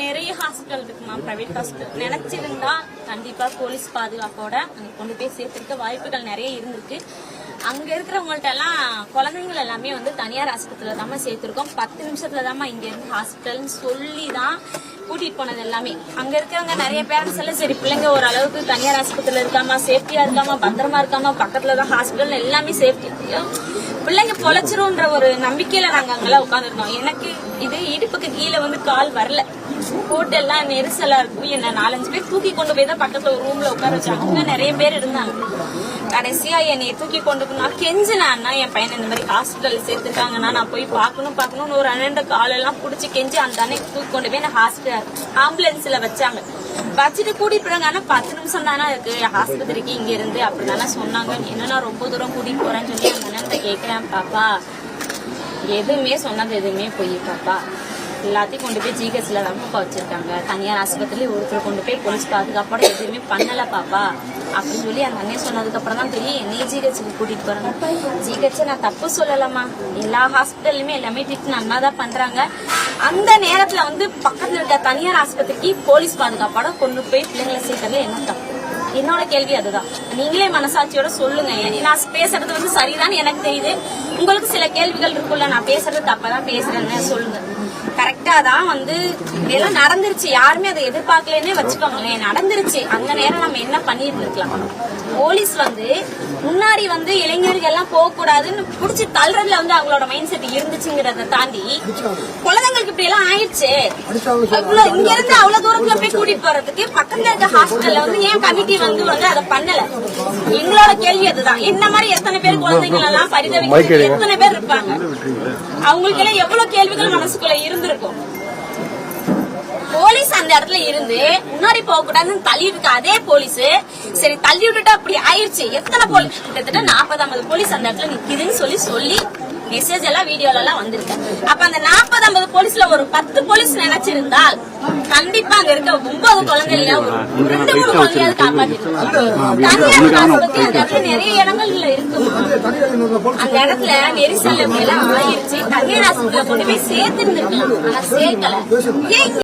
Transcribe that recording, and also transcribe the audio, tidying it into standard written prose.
நிறைய ஹாஸ்பிட்டல் இருக்குமா, private hospital. நினைச்சிருந்தா கண்டிப்பா போலீஸ் பாதுகாப்போட அங்க கொண்டு போய் சேர்த்திருக்க வாய்ப்புகள் நிறைய இருந்திருக்கு. அங்க இருக்கிறவங்கள்ட்ட எல்லாம் குழந்தைங்கள் எல்லாமே வந்து தனியார் ஆஸ்பத்திரியில தான் சேர்த்திருக்கோம். 10 நிமிஷத்துல தான் இங்க இருந்து ஹாஸ்பிட்டல் சொல்லிதான் கூட்டிட்டு போனது எல்லாமே. அங்க இருக்கிறவங்க நிறைய பேரண்ட்ஸ் எல்லாம் சரி பிள்ளைங்க ஓரளவுக்கு தனியார் ஆஸ்பத்திரியில இருக்காமா, சேஃப்டியா இருக்காமா, பத்திரமா இருக்காமா, பக்கத்துலதான் ஹாஸ்பிட்டல் எல்லாமே சேஃப்டி, பிள்ளைங்க பொழைச்சிரும்ன்ற ஒரு நம்பிக்கையில நாங்க அங்கெல்லாம் உட்காந்துருந்தோம். எனக்கு இது இடுப்புக்கு கீழே வந்து கால் வரல, போட்டு எல்லாம் நெரிசலா இருக்கும். என்ன 4-5 பேர் தூக்கி கொண்டு போய் தான் பக்கத்துல ஒரு ரூம்ல உட்கார வச்சாங்க. இன்னும் நிறைய பேர் இருந்தாங்க. கடைசியா என்னை தூக்கி கொண்டு போனா கெஞ்சினா, என் பையன் இந்த மாதிரி ஹாஸ்பிட்டல் சேர்த்துருக்காங்கன்னா நான் போய் பாக்கணும்னு ஒரு 2 காலெல்லாம் புடிச்சு கெஞ்சி அந்த அன்னைக்கு தூக்கி கொண்டு போய் நான் ஆம்புலன்ஸ்ல வச்சாங்க. வச்சுட்டு கூட்டிட்டு போறாங்க. ஆனா 10 நிமிஷம் தானே இருக்கு ஆஸ்பத்திரிக்கு இங்க இருந்து அப்படிதானே சொன்னாங்க. என்னன்னா ரொம்ப தூரம் கூட்டிட்டு போறேன்னு சொல்லி அந்த அண்ணன் கேக்குறேன். பாப்பா எதுவுமே சொன்னது எதுவுமே போய் பாப்பா எல்லாத்தையும் கொண்டு போய் ஜிஹெச்ல தான் வச்சிருக்காங்க. தனியார் ஆஸ்பத்திரியில ஒருத்தர் கொண்டு போய் போலீஸ் பாதுகாப்போட எதுவுமே பண்ணல பாப்பா அப்படின்னு சொல்லி அந்த அண்ணன் சொன்னதுக்கு அப்புறம் தான் தெரியும் என்னைய ஜிஹெச்சுக்கு கூட்டிட்டு போறாங்க. ஜிஹெச் நான் தப்பு சொல்லலாமா, எல்லா ஹாஸ்பிட்டல்லுமே எல்லாமே ட்ரீட் நல்லா தான் பண்றாங்க. அந்த நேரத்துல வந்து பக்கத்துல இருக்க தனியார் ஆஸ்பத்திரிக்கு போலீஸ் பாதுகாப்போட கொண்டு போய் பிள்ளைங்களை சேர்க்கறது என்ன தப்பு? என்னோட கேள்வி அதுதான். நீங்களே மனசாட்சியோட சொல்லுங்க. நான் பேசுறது வந்து சரிதான் எனக்கு தெரியுது. உங்களுக்கு சில கேள்விகள் இருக்குல்ல, நான் பேசுறது தப்பதான் பேசுறேன்னு சொல்லுங்க. கரெக்டா தான் வந்து இதெல்லாம் நடந்துருச்சு, யாருமே அதை எதிர்பார்க்கலன்னே வச்சுக்கோங்களேன். நடந்துருச்சு. அந்த நேரம் நம்ம என்ன பண்ணிட்டு இருக்கலாம்? போலீஸ் வந்து முன்னாடி வந்து இளைஞர்கள் எல்லாம் போக கூடாதுன்னு புடிச்சு தள்ளுறதுல வந்து அவங்களோட மைண்ட் செட் இருந்துச்சுங்கிறத தாண்டி குழந்தைங்களுக்கு இப்படி எல்லாம் ஆயிடுச்சு. இங்க இருந்து அவ்வளவு தூரத்துல போய் கூட்டிட்டு போறதுக்கு பக்கத்துல இருக்க ஹாஸ்பிட்டல்ல வந்து ஏன் கமிட்டி வந்து அதை பண்ணல? எங்களோட கேள்வி அதுதான். என்ன மாதிரி எத்தனை பேர் குழந்தைகள் எல்லாம் பரிதவிக்க எத்தனை பேர் இருப்பாங்க? அவங்களுக்கு எல்லாம் எவ்வளவு கேள்விகள் மனசுக்குள்ள இருந்திருக்கும். போலீஸ் அந்த இடத்துல இருந்து முன்னாடி போக கூடாதுன்னு தள்ளி இருக்க அதே போலீஸ் சரி தள்ளி விட்டுட்டு அப்படி ஆயிடுச்சு. எத்தனை போலீஸ், கிட்டத்தட்ட 40-50 போலீஸ் அந்த இடத்துல நிக்குதுன்னு சொல்லி மெசேஜ் எல்லாம் வீடியோல எல்லாம் வந்திருக்கு. அப்ப அந்த 40-50 போலீஸ்ல ஒரு 10 போலீஸ் நினைச்சிருந்தால் கண்டிப்பா அங்க இருக்க 9 குழந்தைல ஒரு 2-3 குழந்தையாவது காப்பாத்திருக்காங்க. அந்த இடத்துல நிறைய இடங்கள்ல இருக்கு. அந்த இடத்துல நெரிசல் எல்லாம் ஆயிடுச்சு. தனியார் ஆஸ்பத்திரியில கொண்டு போய் சேர்த்து இருந்திருக்கலாம், ஆனா சேர்க்கல.